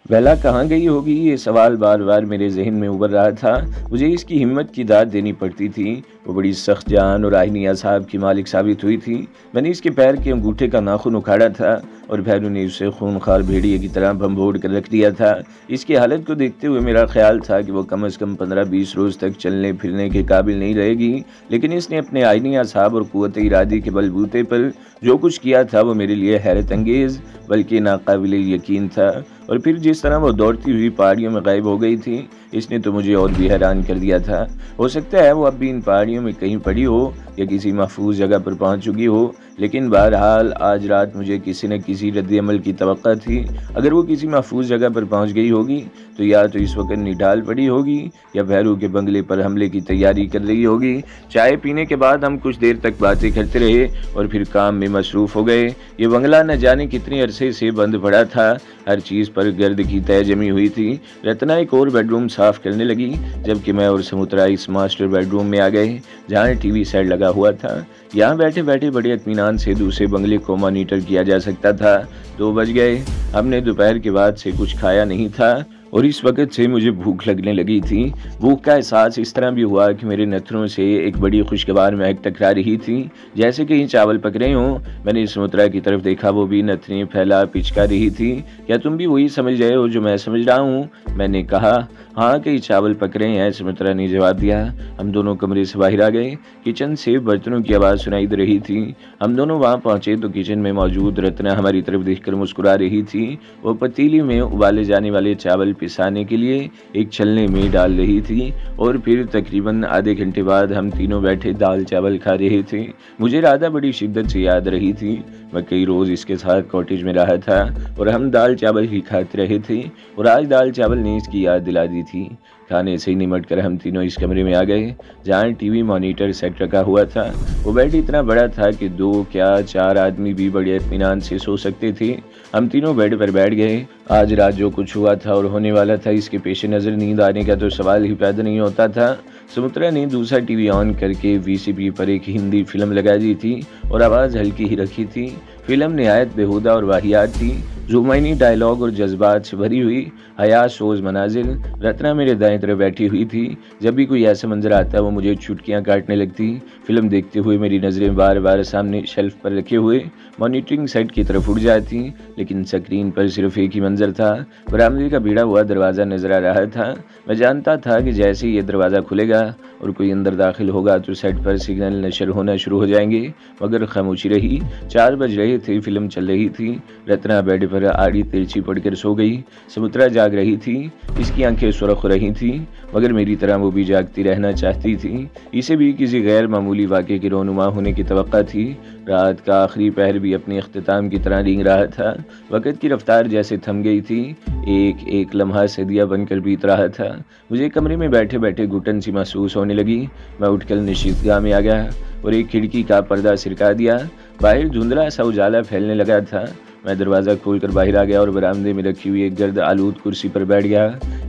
बेला कहाँ गई होगी, ये सवाल बार बार मेरे जहन में उभर रहा था। मुझे इसकी हिम्मत की दाद देनी पड़ती थी। वो बड़ी सख्त जान और आईनी असाब की मालिक साबित हुई थी। मैंने इसके पैर के अंगूठे का नाखून उखाड़ा था और भैरू ने उसे खूनखार भेड़िए की तरह भंभोड़ कर रख दिया था। इसकी हालत को देखते हुए मेरा ख्याल था कि वो कम से कम 15-20 रोज तक चलने फिरने के काबिल नहीं रहेगी, लेकिन इसने अपने आईनी असाब और कुव्वत इरादी के बलबूते पर जो कुछ किया था वो मेरे लिए हैरत अंगेज बल्कि नाकाबिल यकीन था। और फिर जिस तरह वो दौड़ती हुई पहाड़ियों में गायब हो गई थी, इसने तो मुझे और भी हैरान कर दिया था। हो सकता है वो अब भी इन पहाड़ियों में कहीं पड़ी हो या किसी महफूज जगह पर पहुंच चुकी हो, लेकिन बहरहाल आज रात मुझे किसी न किसी रद्द-ए-अमल की तवक्का थी। अगर वो किसी महफूज जगह पर पहुंच गई होगी तो या तो इस वक्त निढाल पड़ी होगी या भैरू के बंगले पर हमले की तैयारी कर रही होगी। चाय पीने के बाद हम कुछ देर तक बातें करते रहे और फिर काम में मसरूफ हो गए। ये बंगला न जाने कितने अरसे से बंद पड़ा था। हर चीज़ पर गर्द की तह जमी हुई थी। रत्ना एक और बेडरूम साफ करने लगी, जबकि मैं और समुद्रा इस मास्टर बेडरूम में आ गए जहाँ टीवी सेट लगा हुआ था। यहाँ बैठे बैठे बड़े इत्मीनान से दूसरे बंगले को मॉनिटर किया जा सकता था। 2 बज गए। हमने दोपहर के बाद से कुछ खाया नहीं था और इस वक्त से मुझे भूख लगने लगी थी। भूख का एहसास इस तरह भी हुआ कि मेरे नेत्रों से एक बड़ी खुशगवार महक टकरा रही थी, जैसे कहीं चावल पक रहे हों। मैंने समुद्रा की तरफ देखा, वो भी नथनी फैला पिचका रही थी। क्या तुम भी वही समझ रहे हो जो मैं समझ रहा हूँ? मैंने कहा। हाँ, कई चावल पक रहे हैं, समुद्रा ने जवाब दिया। हम दोनों कमरे से बाहर आ गए। किचन से बर्तनों की आवाज़ सुनाई दे रही थी। हम दोनों वहाँ पहुँचे तो किचन में मौजूद रत्ना हमारी तरफ देखकर मुस्कुरा रही थी। वो पतीली में उबाले जाने वाले चावल पिसाने के लिए एक छलनी में डाल रही थी और फिर तकरीबन आधे घंटे बाद हम तीनों बैठे दाल चावल खा रहे थे। मुझे राधा बड़ी शिद्दत से याद रही थी। मैं कई रोज़ इसके साथ कॉटेज में रहा था और हम दाल चावल ही खाते रहे थे और आज दाल चावल ने इसकी याद दिला दी थी। खाने से निमट कर हम तीनों इस कमरे में आ गए जहाँ टीवी मॉनिटर सेट रखा हुआ था। वो बेड इतना बड़ा था कि 2 क्या 4 आदमी भी बड़े इत्मीनान से सो सकते थे। हम तीनों बेड पर बैठ गए। आज रात जो कुछ हुआ था और होने वाला था, इसके पेश नज़र नींद आने का तो सवाल ही पैदा नहीं होता था। सुमित्रा ने दूसरा टीवी ऑन करके वीसीपी पर एक हिंदी फिल्म लगा दी थी और आवाज़ हल्की ही रखी थी। फिल्म निहायत बेहुदा और वाहियात थी, जुमाइनी डायलॉग और जज्बात से भरी हुई हयात सोज मनाजिर। रत्ना मेरे दाएं तरफ बैठी हुई थी। जब भी कोई ऐसा मंजर आता वो मुझे चुटकियां काटने लगती। फिल्म देखते हुए मेरी नज़रें बार बार सामने शेल्फ पर रखे हुए मॉनिटरिंग सेट की तरफ उड़ जाती, लेकिन स्क्रीन पर सिर्फ एक ही मंजर था। बरामदे का भिड़ा हुआ दरवाज़ा नजर आ रहा था। मैं जानता था कि जैसे ही ये दरवाज़ा खुलेगा और कोई अंदर दाखिल होगा तो सेट पर सिग्नल नशर होना शुरू हो जाएंगे, मगर खामोशी रही। 4 बज रहे थे, फिल्म चल रही थी। रत्ना बेड पर आड़ी तिरछी पड़कर सो गई। समुद्रा जाग रही थी। इसकी आंखें सुरख हो रही थी, मगर मेरी तरह वो भी जागती रहना चाहती थी। इसे भी किसी गैर मामूली वाक़े की रोनुमा होने की तवक्का थी। रात का आखिरी पहर भी अपने अख्तिताम की तरह रींग रहा था। वक़्त की रफ्तार जैसे थम गई थी। एक एक लम्हा सदिया बनकर बीत रहा था। मुझे कमरे में बैठे बैठे घुटन सी महसूस होने लगी। मैं उठकर निशितगाह में आ गया और एक खिड़की का पर्दा सिरका दिया। बाहर धुंधला सा उजाला फैलने लगा था। मैं दरवाज़ा खोलकर बाहर आ गया और बरामदे में रखी हुई एक गर्द आलूद कुर्सी पर बैठ गया।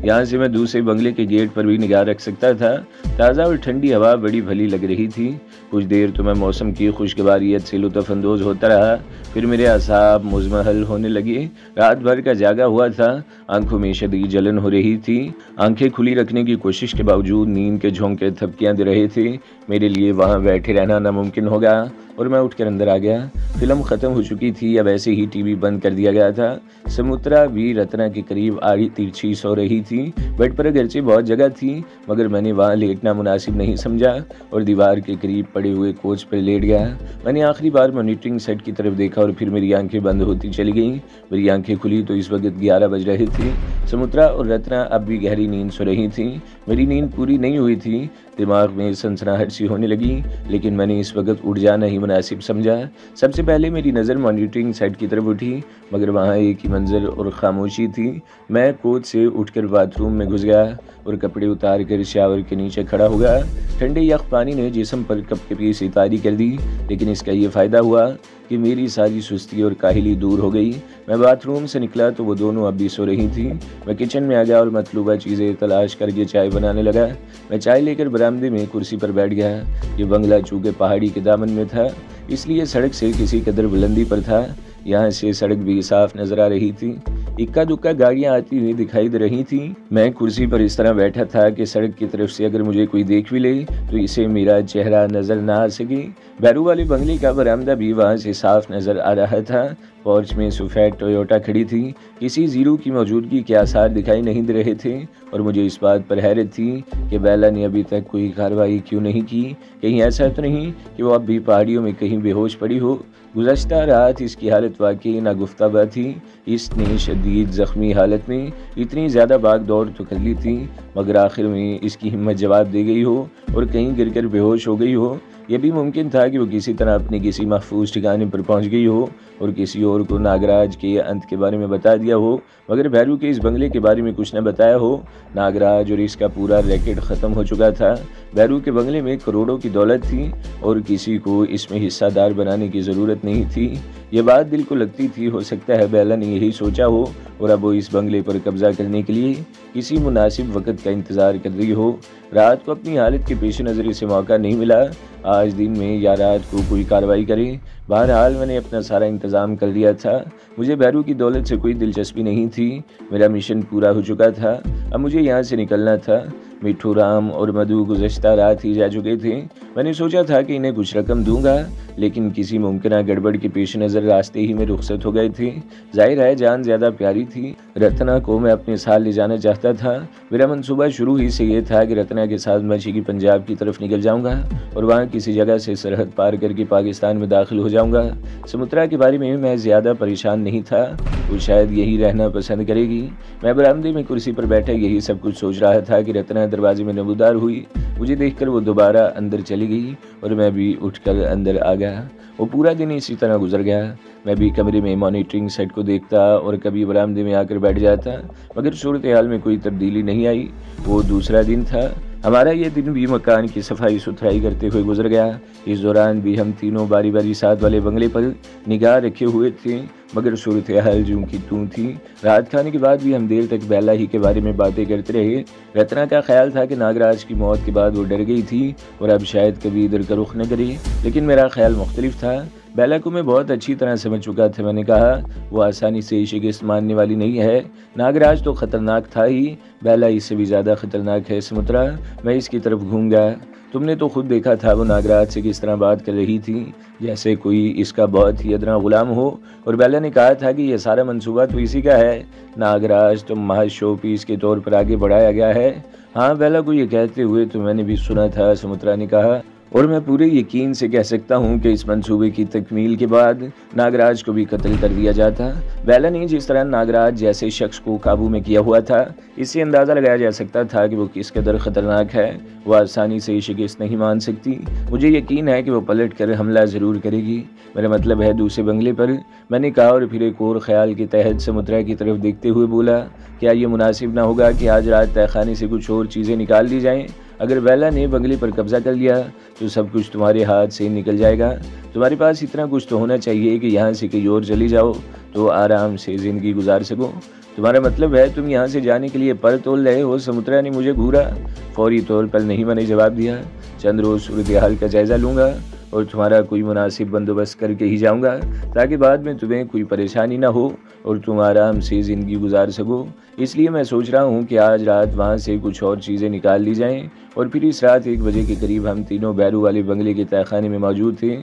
यहाँ से मैं दूसरे बंगले के गेट पर भी निगाह रख सकता था। ताज़ा और ठंडी हवा बड़ी भली लग रही थी। कुछ देर तो मैं मौसम की खुशगवारियत से लुत्फ़अंदोज़ होता रहा। फिर मेरे असाब मुज़महल होने लगे। रात भर का जागा हुआ था। आंखों में शदीद जलन हो रही थी। आंखें खुली रखने की कोशिश के बावजूद नींद के झोंके थपकियां दे रहे थे। मेरे लिए वहाँ बैठे रहना नामुमकिन हो गया और मैं उठकर अंदर आ गया। फिल्म ख़त्म हो चुकी थी या वैसे ही टीवी बंद कर दिया गया था। समुद्रा भी रत्ना के करीब आड़ी तिरछी सो रही थी। बेड पर अगरचे बहुत जगह थी, मगर मैंने वहाँ लेटना मुनासिब नहीं समझा और दीवार के करीब पड़े हुए कोच पर लेट गया। मैंने आखिरी बार मॉनिटरिंग सेट की तरफ देखा और फिर मेरी आंखें बंद होती चली गईं। मेरी आंखें खुली तो इस वक्त 11 बज रहे थे। समुद्रा और रत्ना अब भी गहरी नींद सो रही थी। मेरी नींद पूरी नहीं हुई थी। दिमाग में सनसनाहट सी होने लगी, लेकिन मैंने इस वक्त उठ जाना ही मुनासिब समझा। सबसे पहले मेरी नज़र मॉनिटरिंग सेट की तरफ उठी, मगर वहाँ एक ही मंजर और खामोशी थी। मैं कोच से उठकर बाथरूम में घुस गया और कपड़े उतार कर शावर के नीचे खड़ा हो गया। ठंडे यख पानी ने जिस्म पर कपकपी सी तारी कर दी, लेकिन इसका ये फ़ायदा हुआ कि मेरी सारी सुस्ती और काहिली दूर हो गई। मैं बाथरूम से निकला तो वो दोनों अब भी सो रही थी। मैं किचन में आ गया और मतलूबा चीज़ें तलाश करके चाय बनाने लगा। मैं चाय लेकर बरामदे में कुर्सी पर बैठ गया। ये बंगला चूँकि पहाड़ी के दामन में था, इसलिए सड़क से किसी कदर बुलंदी पर था। यहाँ से सड़क भी साफ नजर आ रही थी। इक्का दुक्का गाड़ियां आती हुई दिखाई दे रही थी। मैं कुर्सी पर इस तरह बैठा था कि सड़क की तरफ से अगर मुझे कोई देख भी ले तो इसे मेरा चेहरा नजर ना आ सके। बैरू वाले बंगले का बरामदा भी वहां से साफ नजर आ रहा था। पोर्च में सफ़ेद टोयोटा खड़ी थी। किसी जीरो की मौजूदगी के आसार दिखाई नहीं दे रहे थे और मुझे इस बात पर हैरत थी कि बेला ने अभी तक कोई कार्रवाई क्यों नहीं की। कहीं ऐसा तो नहीं कि वो अब भी पहाड़ियों में कहीं बेहोश पड़ी हो। गुज़श्ता रात इसकी हालत वाकई नागुफ्ताबा थी। इसने शदीद ज़ख्मी हालत में इतनी ज़्यादा भाग दौड़ तो कर ली थी, मगर आखिर में इसकी हिम्मत जवाब दे गई हो और कहीं गिरकर बेहोश हो गई हो। यह भी मुमकिन था कि वो किसी तरह अपने किसी महफूज ठिकाने पर पहुंच गई हो और किसी और को नागराज के अंत के बारे में बता दिया हो, मगर भैरू के इस बंगले के बारे में कुछ न बताया हो। नागराज और इसका पूरा रैकेट ख़त्म हो चुका था। भैरू के बंगले में करोड़ों की दौलत थी और किसी को इसमें हिस्सादार बनाने की ज़रूरत नहीं थी। ये बात दिल को लगती थी। हो सकता है बेला ने यही सोचा हो और अब वो इस बंगले पर कब्जा करने के लिए किसी मुनासिब वक़्त का इंतज़ार कर रही हो। रात को अपनी हालत के पेश नज़र इसे मौका नहीं मिला आज दिन में या रात को कोई कार्रवाई करे। बहरहाल मैंने अपना सारा इंतज़ाम कर लिया था। मुझे भैरू की दौलत से कोई दिलचस्पी नहीं थी। मेरा मिशन पूरा हो चुका था। अब मुझे यहाँ से निकलना था। मिट्ठू राम और मधु गुज़श्ता रात ही जा चुके थे। मैंने सोचा था कि इन्हें कुछ रकम दूंगा, लेकिन किसी मुमकिन गड़बड़ के पेश नज़र रास्ते ही में रुखसत हो गए थे। जाहिर है जान ज़्यादा प्यारी थी। रत्ना को मैं अपने साथ ले जाना चाहता था। मेरा मंसूबा शुरू ही से ये था कि रत्ना के साथ मैं की पंजाब की तरफ निकल जाऊंगा और वहाँ किसी जगह से सरहद पार करके पाकिस्तान में दाखिल हो जाऊंगा। समुद्रा के बारे में मैं ज़्यादा परेशान नहीं था। वो शायद यही रहना पसंद करेगी। मैं बरामदे में कुर्सी पर बैठा यही सब कुछ सोच रहा था कि रत्ना दरवाजे में नमूदार हुई। मुझे देखकर वो दोबारा अंदर चली गई और मैं भी उठकर अंदर आ गया। वो पूरा दिन इसी तरह गुजर गया। मैं भी कमरे में मॉनिटरिंग सेट को देखता और कभी बरामदे में आकर बैठ जाता, मगर सूरत हाल में कोई तब्दीली नहीं आई। वो दूसरा दिन था। हमारा ये दिन भी मकान की सफाई सुथराई करते हुए गुजर गया। इस दौरान भी हम तीनों बारी बारी साथ वाले बंगले पर निगाह रखे हुए थे, मगर सूरत हाल जूं की तूं थी। रात खाने के बाद भी हम देर तक बेला ही के बारे में बातें करते रहे। रत्ना का ख्याल था कि नागराज की मौत के बाद वो डर गई थी और अब शायद कभी इधर का रुख न करे, लेकिन मेरा ख्याल मुख्तलिफ था। बेला को मैं बहुत अच्छी तरह समझ चुका था। मैंने कहा वो आसानी से शिकस्त मानने वाली नहीं है। नागराज तो खतरनाक था ही, बेला इससे भी ज़्यादा खतरनाक है। समुद्रा, मैं इसकी तरफ घूम गया। तुमने तो खुद देखा था वो नागराज से किस तरह बात कर रही थी, जैसे कोई इसका बहुत ही अदना गुलाम हो। और बेला ने कहा था कि यह सारा मंसूबा तो इसी का है। नागराज तो महज शो पीस के तौर पर आगे बढ़ाया गया है। हाँ, बेला को ये कहते हुए तो मैंने भी सुना था, समुद्रा ने कहा, और मैं पूरे यकीन से कह सकता हूँ कि इस मंसूबे की तकमील के बाद नागराज को भी कत्ल कर दिया जाता। बेला ने जिस तरह नागराज जैसे शख्स को काबू में किया हुआ था, इससे अंदाज़ा लगाया जा सकता था कि वो किस कदर ख़तरनाक है। वो आसानी से शिकस्त नहीं मान सकती। मुझे यकीन है कि वो पलट कर हमला ज़रूर करेगी। मेरा मतलब है दूसरे बंगले पर, मैंने कहा और फिर एक और ख्याल के तहत समुद्रा की तरफ देखते हुए बोला, क्या ये मुनासिब ना होगा कि आज रात तहखाने से कुछ और चीज़ें निकाल ली जाएँ? अगर बेला ने बंगले पर कब्जा कर लिया तो सब कुछ तुम्हारे हाथ से निकल जाएगा। तुम्हारे पास इतना कुछ तो होना चाहिए कि यहाँ से कहीं और चली जाओ तो आराम से ज़िंदगी गुजार सको। तुम्हारा मतलब है तुम यहाँ से जाने के लिए पर तोल रहे हो? समुद्रा ने मुझे घूरा। फौरी तौर पर नहीं, मैंने जवाब दिया। चंद रोज़ सूरत हाल का जायज़ा लूँगा और तुम्हारा कोई मुनासिब बंदोबस्त करके ही जाऊँगा, ताकि बाद में तुम्हें कोई परेशानी ना हो और तुम आराम से ज़िंदगी गुजार सको। इसलिए मैं सोच रहा हूँ कि आज रात वहाँ से कुछ और चीज़ें निकाल ली जाएं और फिर इस रात 1 बजे के करीब हम तीनों बैरू वाले बंगले के तहखाने में मौजूद थे।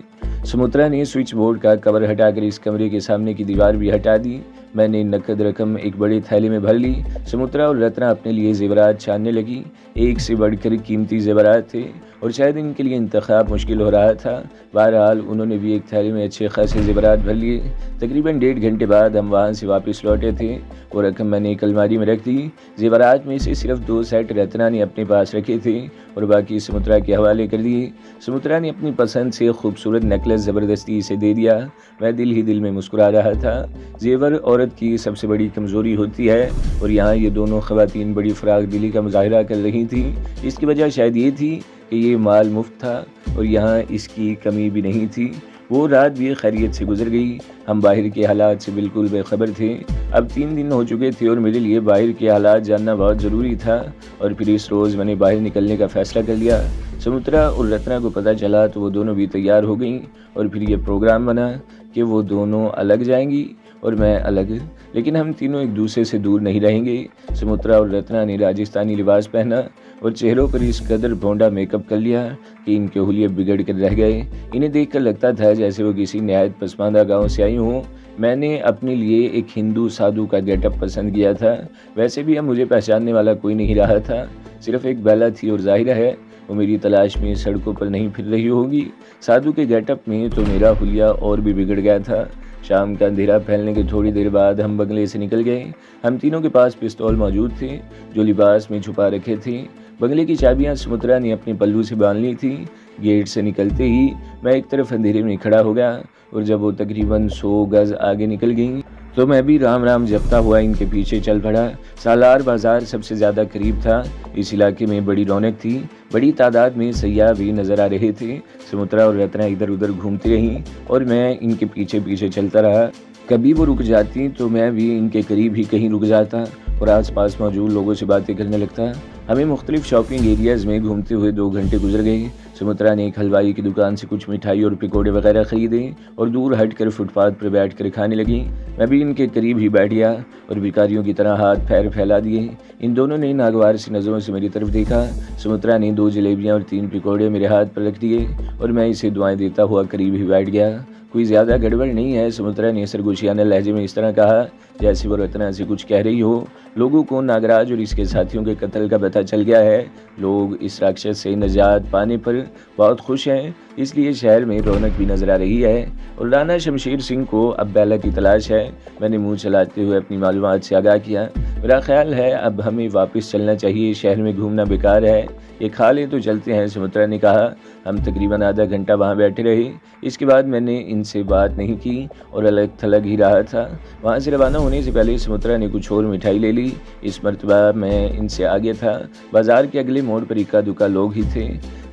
समुद्रा ने स्विच बोर्ड का कवर हटाकर इस कमरे के सामने की दीवार भी हटा दी। मैंने नकद रकम एक बड़े थैले में भर ली। समुद्रा और रत्ना अपने लिए जेवरात छानने लगी। एक से बढ़कर कीमती जेवरात थे और शायद इनके लिए इंतखाब मुश्किल हो रहा था। बहरहाल उन्होंने भी एक थैले में अच्छे खासे जेवरात भर लिए। तकरीबन 1.5 घंटे बाद हम वहाँ से वापस लौटे थे और रकम मैंने एक अलमारी में रख दी। जेवरात में से सिर्फ 2 सेट रत्ना ने अपने पास रखे थे और बाकी समुद्रा के हवाले कर दिए। समुद्रा ने अपनी पसंद से खूबसूरत नेकलेस ज़बरदस्ती इसे दे दिया। मैं दिल ही दिल में मुस्कुरा रहा था। जेवर औरत की सबसे बड़ी कमज़ोरी होती है और यहाँ ये दोनों ख़वातीन बड़ी फ़राग दिली का मुजाहिरा कर रही थी। इसकी वजह शायद ये थी कि ये माल मुफ्त था और यहाँ इसकी कमी भी नहीं थी। वो रात भी खैरियत से गुजर गई। हम बाहर के हालात से बिल्कुल बेखबर थे। अब 3 दिन हो चुके थे और मेरे लिए बाहर के हालात जानना बहुत ज़रूरी था और फिर इस रोज़ मैंने बाहर निकलने का फ़ैसला कर लिया। समुद्रा और रत्ना को पता चला तो वो दोनों भी तैयार हो गईं और फिर ये प्रोग्राम बना कि वो दोनों अलग जाएंगी और मैं अलग, लेकिन हम तीनों एक दूसरे से दूर नहीं रहेंगे। सुमित्रा और रत्ना ने राजस्थानी लिबास पहना और चेहरों पर इस कदर भोंडा मेकअप कर लिया कि इनके हुलिये बिगड़ कर रह गए। इन्हें देखकर लगता था जैसे वो किसी नहायत पसमानदा गांव से आई हों। मैंने अपने लिए एक हिंदू साधु का गेटअप पसंद किया था। वैसे भी अब मुझे पहचानने वाला कोई नहीं रहा था, सिर्फ एक बेला थी और जाहिर है वो मेरी तलाश में सड़कों पर नहीं फिर रही होगी। साधु के गेटअप में तो मेरा हुलिया और भी बिगड़ गया था। शाम का अंधेरा फैलने के थोड़ी देर बाद हम बंगले से निकल गए। हम तीनों के पास पिस्तौल मौजूद थे जो लिबास में छुपा रखे थे। बंगले की चाबियां सुमित्रा ने अपने पल्लू से बांध ली थी। गेट से निकलते ही मैं एक तरफ अंधेरे में खड़ा हो गया और जब वो तकरीबन 100 गज आगे निकल गई तो मैं भी राम राम जपता हुआ इनके पीछे चल पड़ा। सालार बाजार सबसे ज़्यादा करीब था। इस इलाके में बड़ी रौनक थी, बड़ी तादाद में सयाह भी नजर आ रहे थे। सुमित्रा और रत्ना इधर उधर घूमती रहीं और मैं इनके पीछे पीछे चलता रहा। कभी वो रुक जाती तो मैं भी इनके करीब ही कहीं रुक जाता और आसपास मौजूद लोगों से बातें करने लगता। हमें मुख्तलिफ शॉपिंग एरियाज़ में घूमते हुए 2 घंटे गुजर गए। सुमित्रा ने एक हलवाई की दुकान से कुछ मिठाई और पकौड़े वगैरह खरीदे और दूर हटकर फुटपाथ पर बैठकर खाने लगी। मैं भी इनके करीब ही बैठ गया और भिखारियों की तरह हाथ पैर फैला दिए। इन दोनों ने नागवार सी नज़रों से मेरी तरफ देखा। सुमित्रा ने 2 जलेबियाँ और 3 पकौड़े मेरे हाथ पर रख दिए और मैं इसे दुआएं देता हुआ करीब ही बैठ गया। कोई ज़्यादा गड़बड़ नहीं है, सुमित्रा ने सरगोशियाना लहजे में इस तरह कहा जैसे वो रत्ना से कुछ कह रही हो। लोगों को नागराज और इसके साथियों के कत्ल का पता चल गया है। लोग इस राक्षस से निजात पाने पर बहुत खुश हैं, इसलिए शहर में रौनक भी नजर आ रही है और राणा शमशेर सिंह को अब बेला की तलाश है। मैंने मुंह चलाते हुए अपनी मालूमात से आगाह किया। मेरा ख्याल है अब हमें वापस चलना चाहिए, शहर में घूमना बेकार है। ये खा ले तो चलते हैं, सुमित्रा ने कहा। हम तकरीबन आधा घंटा वहाँ बैठे रहे। इसके बाद मैंने इनसे बात नहीं की और अलग थलग ही रहा था। वहाँ से रवाना होने से पहले सुमित्रा ने कुछ और मिठाई ले ली। इस मरतबा मैं इनसे आगे था। बाजार के अगले मोड़ पर इक्का दुक्का लोग ही थे।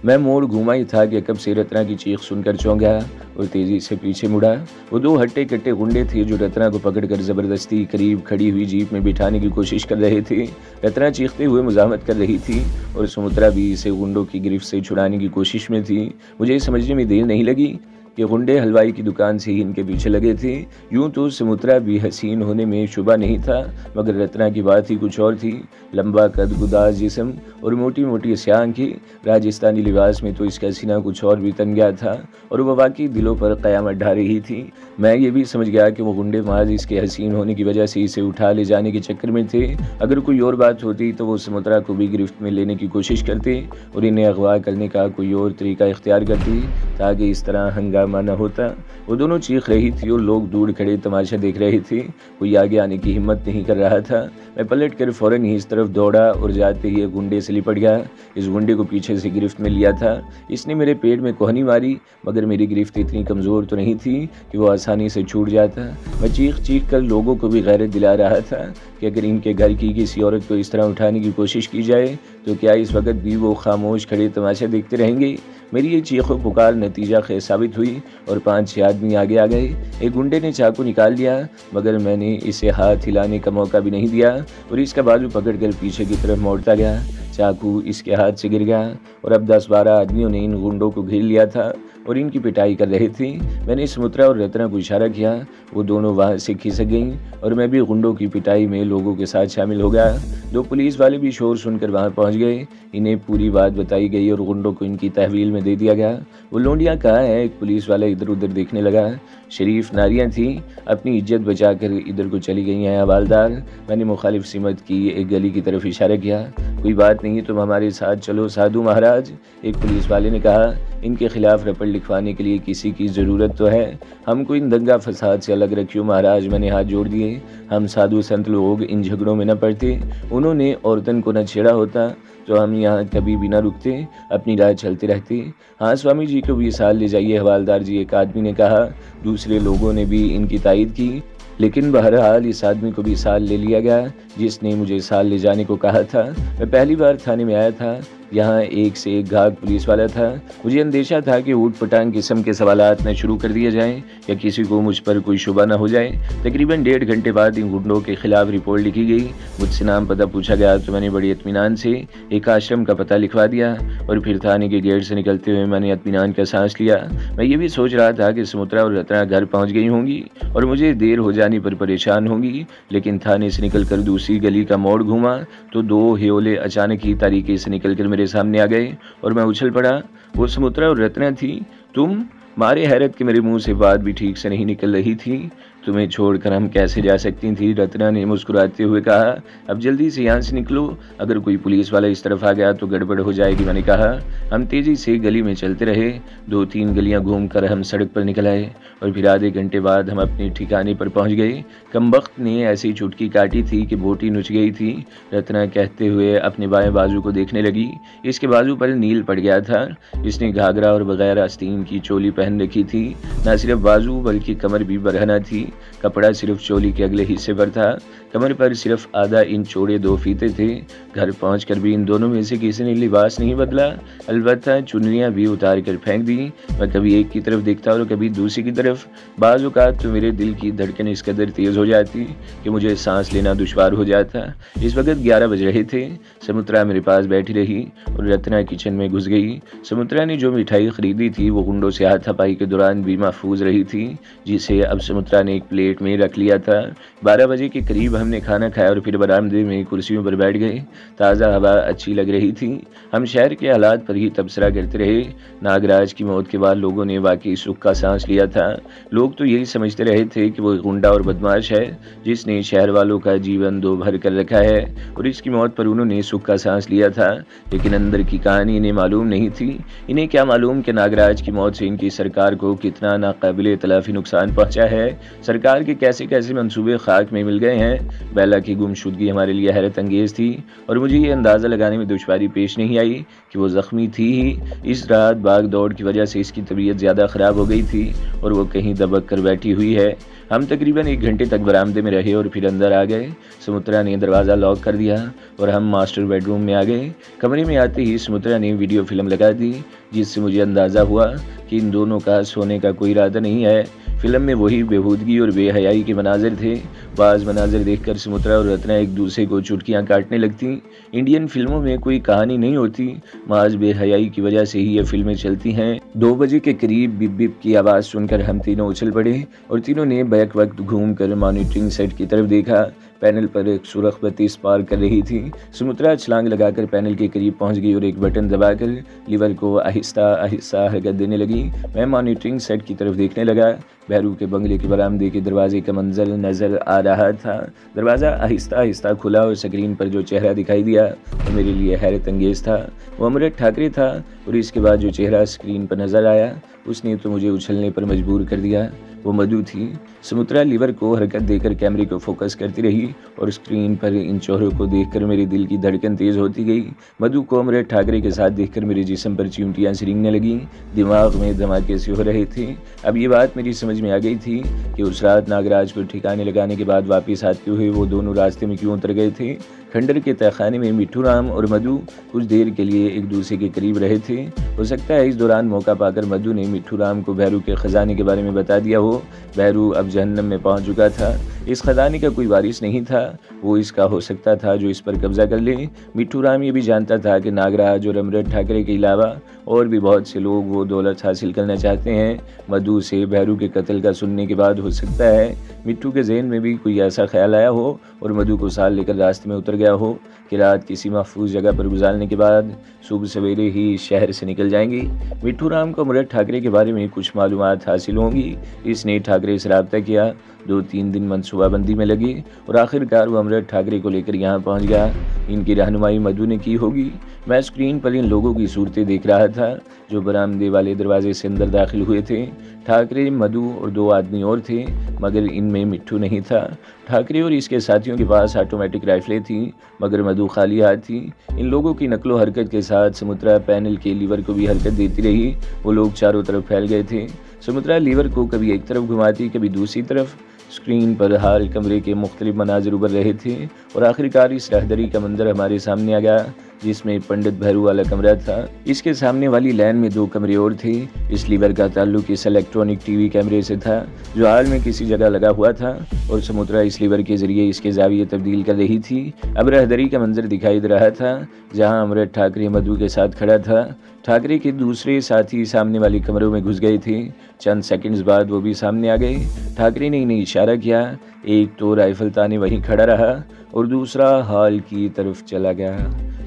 मैं मोड़ घूमा ही था कि कब से रत्ना की चीख सुनकर चौंक गया और तेजी से पीछे मुड़ा। वो 2 हट्टे कट्टे गुंडे थे जो रत्ना को पकड़कर जबरदस्ती करीब खड़ी हुई जीप में बिठाने की कोशिश कर रहे थे। रत्ना चीखते हुए मुजाहमत कर रही थी और सुमित्रा भी इसे गुंडों की गिरफ्त से छुड़ाने की कोशिश में थी। मुझे समझने में देर नहीं लगी कि गुंडे हलवाई की दुकान से ही इनके पीछे लगे थे। यूं तो सुमित्रा भी हसीन होने में शुबा नहीं था, मगर रत्ना की बात ही कुछ और थी। लंबा कद, गुदाज जिस्म और मोटी मोटी स्याह आंखें। राजस्थानी लिबास में तो इसका सीना कुछ और भी तन गया था और वह वाकई दिलों पर क़यामत ढा रही थी। मैं ये भी समझ गया कि वो गुंडे महज इसके हसीन होने की वजह से इसे उठा ले जाने के चक्कर में थे। अगर कोई और बात होती तो वो सुमित्रा को भी गिरफ्त में लेने की कोशिश करते और इन्हें अगवा करने का कोई और तरीका इख्तियार करती ताकि इस तरह हंगामा न होता। वो दोनों चीख रही थी और लोग दूर खड़े तमाशा देख रहे थे। कोई आगे आने की हिम्मत नहीं कर रहा था। मैं पलट कर फौरन ही इस तरफ दौड़ा और जाते ही एक गुंडे से लिपट गया। इस गुंडे को पीछे से गिरफ्त में लिया था। इसने मेरे पेट में कोहनी मारी, मगर मेरी गिरफ्त इतनी कमज़ोर तो नहीं थी कि वो आसानी से छूट जाता। मैं चीख चीख कर लोगों को भी गैरत दिला रहा था कि अगर इनके घर की किसी औरत को इस तरह उठाने की कोशिश की जाए तो क्या इस वक्त भी वो खामोश खड़े तमाशा देखते रहेंगे। मेरी ये चीखों पुकार नतीजा खैर साबित हुई और 5-6 आदमी आगे आ गए। एक गुंडे ने चाकू निकाल लिया, मगर मैंने इसे हाथ हिलाने का मौका भी नहीं दिया और इसका बाजू पकड़कर पीछे की तरफ मोड़ता गया। चाकू इसके हाथ से गिर गया और अब 10-12 आदमियों ने इन गुंडों को घेर लिया था और इनकी पिटाई कर रहे थे। मैंने सुमित्रा और रत्ना को इशारा किया। वो दोनों वहाँ से खिसक गईं और मैं भी गुंडों की पिटाई में लोगों के साथ शामिल हो गया। 2 पुलिस वाले भी शोर सुनकर वहाँ पहुँच गए। इन्हें पूरी बात बताई गई और गुंडों को इनकी तहवील में दे दिया गया। वो लोंडियाँ कहाँ है? एक पुलिस वाला इधर उधर देखने लगा। शरीफ नारियाँ थीं, अपनी इज्जत बचाकर इधर को चली गई हैं हवालदार। मैंने मुखालिफ सिमत की एक गली की तरफ इशारा किया। कोई बात नहीं, तुम हमारे साथ चलो साधु महाराज, एक पुलिस वाले ने कहा। इनके खिलाफ रपट लिखवाने के लिए किसी की ज़रूरत तो है। हमको इन दंगा फसाद से अलग रखियो महाराज, मैंने हाथ जोड़ दिए। हम साधु संत लोग इन झगड़ों में न पड़ते। उन्होंने औरतन को न छेड़ा होता तो हम यहाँ कभी भी न रुकते, अपनी राह चलते रहते। हाँ स्वामी जी को भी साल ले जाइए हवालदार जी, एक आदमी ने कहा। दूसरे लोगों ने भी इनकी तायद की, लेकिन बहरहाल इस आदमी को भी साल ले लिया गया जिसने मुझे साल ले जाने को कहा था। मैं पहली बार थाने में आया था, यहाँ एक से एक घाक पुलिस वाला था। मुझे अंदेशा था कि ऊट पटांग किस्म के सवालात न शुरू कर दिए जाएं या किसी को मुझ पर कोई शुबा न हो जाए। तकरीबन 1.5 घंटे बाद इन गुंडों के खिलाफ रिपोर्ट लिखी गई। मुझसे नाम पता पूछा गया तो मैंने बड़ी इत्मीनान से एक आश्रम का पता लिखवा दिया और फिर थाने के गेट से निकलते हुए मैंने इत्मीनान का सांस लिया। मैं ये भी सोच रहा था कि सुमित्रा और रत्ना घर पहुंच गई होंगी और मुझे देर हो जाने पर परेशान होंगी, लेकिन थाने से निकलकर दूसरी गली का मोड़ घूमा तो 2 ह्योले अचानक ही तरीके से निकलकर मेरे सामने आ गए और मैं उछल पड़ा। वो सुमित्रा और रत्ना थी। तुम? मारे हैरत के मेरे मुंह से बात भी ठीक से नहीं निकल रही थी। तुम्हें छोड़कर हम कैसे जा सकती थी? रत्ना ने मुस्कुराते हुए कहा। अब जल्दी से यहाँ से निकलो, अगर कोई पुलिस वाला इस तरफ आ गया तो गड़बड़ हो जाएगी। मैंने कहा। हम तेजी से गली में चलते रहे। 2-3 गलियां घूमकर हम सड़क पर निकल आए और फिर आधे घंटे बाद हम अपने ठिकाने पर पहुंच गए। कमबख्त ने ऐसी चुटकी काटी थी कि बोटी नुच गई थी। रत्ना कहते हुए अपने बाएं बाजू को देखने लगी। इसके बाजू पर नील पड़ गया था। इसने घाघरा और बगैर आस्तीन की चोली पहन रखी थी। न सिर्फ बाजू बल्कि कमर भी बरहना थी। कपड़ा सिर्फ चोली के अगले हिस्से पर था। कमर पर सिर्फ आधा इंच चौड़े 2 फीते थे। घर पहुंचकर भी इन दोनों में से किसी ने लिबास नहीं बदला, अलबत्ता चुन्नियां भी उतार कर फेंक दी। मैं कभी एक की तरफ देखता और कभी दूसरी की तरफ। बाज़ औक़ात तो मेरे दिल की धड़कन इस कदर तेज़ हो जाती कि मुझे सांस लेना दुश्वार हो जाता। इस वक्त 11 बज रहे थे। सुमित्रा मेरे पास बैठी रही और रत्ना किचन में घुस गई। सुमित्रा ने जो मिठाई खरीदी थी वो गुंडों से हाथापाई के दौरान भी महफूज रही थी, जिसे अब सुमित्रा ने एक प्लेट में रख लिया था। 12 बजे के करीब हमने खाना खाया और फिर बरामदे में कुर्सियों पर बैठ गए। ताज़ा हवा अच्छी लग रही थी। हम शहर के हालात पर ही तबसरा करते रहे। नागराज की मौत के बाद लोगों ने वाकई सुख का सांस लिया था। लोग तो यही समझते रहे थे कि वो गुंडा और बदमाश है जिसने शहर वालों का जीवन दो भर कर रखा है और इसकी मौत पर उन्होंने सुख का सांस लिया था। लेकिन अंदर की कहानी इन्हें मालूम नहीं थी। इन्हें क्या मालूम कि नागराज की मौत से इनकी सरकार को कितना नाकाबिले तलाफी नुकसान पहुंचा है। सरकार के कैसे कैसे मंसूबे खाक में मिल गए हैं। बेला की गुमशुदगी हमारे लिए हैरत अंगेज थी और मुझे ये अंदाज़ा लगाने में दुश्वारी पेश नहीं आई कि वो ज़ख्मी थी ही। इस रात भाग दौड़ की वजह से इसकी तबीयत ज़्यादा ख़राब हो गई थी और वो कहीं दबक कर बैठी हुई है। हम तकरीबन 1 घंटे तक बरामदे में रहे और फिर अंदर आ गए। सुमित्रा ने दरवाज़ा लॉक कर दिया और हम मास्टर बेडरूम में आ गए। कमरे में आते ही सुमित्रा ने वीडियो फिल्म लगा दी, जिससे मुझे अंदाज़ा हुआ कि इन दोनों का सोने का कोई इरादा नहीं है। फिल्म में वही बेहूदगी और बेहयाई के मनाजिर थे। बाज़ मनाजिर देखकर सुमित्रा और रत्ना एक दूसरे को चुटकियाँ काटने लगती। इंडियन फिल्मों में कोई कहानी नहीं होती, माज बेहयाई की वजह से ही ये फिल्में चलती हैं। 2 बजे के करीब बिप बिप की आवाज़ सुनकर हम तीनों उछल पड़े और तीनों ने बैक वक्त घूम कर मॉनिटरिंग सेट की तरफ देखा। पैनल पर एक सुरख बत्ती स्पार्क कर रही थी। सुमित्रा छलांग लगाकर पैनल के करीब पहुंच गई और एक बटन दबाकर लीवर को आहिस्ता आहिस्ता हरकत देने लगी। मैं मॉनिटरिंग सेट की तरफ देखने लगा। बहरू के बंगले के बरामदे के दरवाजे का मंजर नज़र आ रहा था। दरवाज़ा आहिस्ता आहिस्ता खुला और स्क्रीन पर जो चेहरा दिखाई दिया वो मेरे लिए हैरत अंगेज़ था। वो अमृत ठाकरे था और इसके बाद जो चेहरा स्क्रीन पर नज़र आया उसने तो मुझे उछलने पर मजबूर कर दिया। वो मधु थी। सुमित्रा लीवर को हरकत देकर कैमरे को फोकस करती रही और स्क्रीन पर इन चेहरों को देखकर मेरे दिल की धड़कन तेज़ होती गई। मधु को अमृत ठाकरे के साथ देखकर मेरे जिस्म पर चींटियाँ सिरंगने लगीं। दिमाग में धमाके से हो रहे थे। अब ये बात मेरी समझ में आ गई थी कि उस रात नागराज को ठिकाने लगाने के बाद वापस आते हुए वो दोनों रास्ते में क्यों उतर गए थे। खंडर के तहखाने में मिट्ठू राम और मधु कुछ देर के लिए एक दूसरे के करीब रहे थे। हो सकता है इस दौरान मौका पाकर मधु ने मिट्ठू राम को बहरू के खजाने के बारे में बता दिया हो। बहरू अब जहन्नम में पहुंच चुका था। इस खजाने का कोई वारिस नहीं था। वो इसका हो सकता था जो इस पर कब्जा कर ले। मिट्ठू राम ये भी जानता था कि नागराज और अमृत ठाकरे के अलावा और भी बहुत से लोग वो दौलत हासिल करना चाहते हैं। मधु से बहरू के कत्ल का सुनने के बाद हो सकता है मिट्ठू के जहन में भी कोई ऐसा ख्याल आया हो और मधु को साथ लेकर रास्ते में उतर गया हो कि रात किसी महफूज जगह पर गुजारने के बाद सुबह सवेरे ही शहर से निकल जाएंगी। मिट्ठू राम को अमृत ठाकरे के बारे में कुछ मालूमात हासिल होंगी। इसने ठाकरे से रब्ता किया। 2-3 दिन मनसूबाबंदी में लगी और आखिरकार वो अमृत ठाकरे को लेकर यहाँ पहुँच गया। इनकी रहनुमाई मधु ने की होगी। मैं स्क्रीन पर इन लोगों की सूरतें देख रहा था जो बरामदे वाले दरवाजे से अंदर दाखिल हुए थे। ठाकरे, मधु और 2 आदमी और थे, मगर इनमें मिट्ठू नहीं था। ठाकरे और इसके साथियों के पास ऑटोमेटिक राइफलें थीं, मगर मधु खाली हाथ थी। इन लोगों की नकलो हरकत के साथ सुमित्रा पैनल के लीवर को भी हरकत देती रही। वो लोग चारों तरफ फैल गए थे। सुमित्रा लीवर को कभी एक तरफ घुमाती, कभी दूसरी तरफ। स्क्रीन पर हाल कमरे के मुख्तलिफ मनाजिर उभर रहे थे और आखिरकार इस राहदरी का मंजर हमारे सामने आ गया जिसमें पंडित भैरू वाला कमरा था। इसके सामने वाली लाइन में 2 कमरे और थे। इस लीवर का ताल्लुक इस इलेक्ट्रॉनिक टीवी कैमरे से था जो हाल में किसी जगह लगा हुआ था और समुद्रा इस लीवर के जरिए इसके जाविये तब्दील कर रही थी। अब रहदरी का मंजर दिखाई दे रहा था जहां अमृत ठाकरे मधु के साथ खड़ा था। ठाकरे के दूसरे साथी सामने वाले कमरों में घुस गए थे। चंद सेकंड्स बाद वो भी सामने आ गए। ठाकरे ने इन्हें इशारा किया। एक तो राइफल ताने वहीं खड़ा रहा और दूसरा हॉल की तरफ चला गया।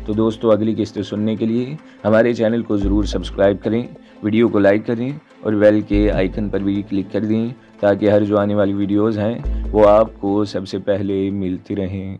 तो दोस्तों, अगली किस्तें सुनने के लिए हमारे चैनल को ज़रूर सब्सक्राइब करें, वीडियो को लाइक करें और बेल के आइकन पर भी क्लिक कर दें ताकि हर जो आने वाली वीडियोज़ हैं वो आपको सबसे पहले मिलती रहें।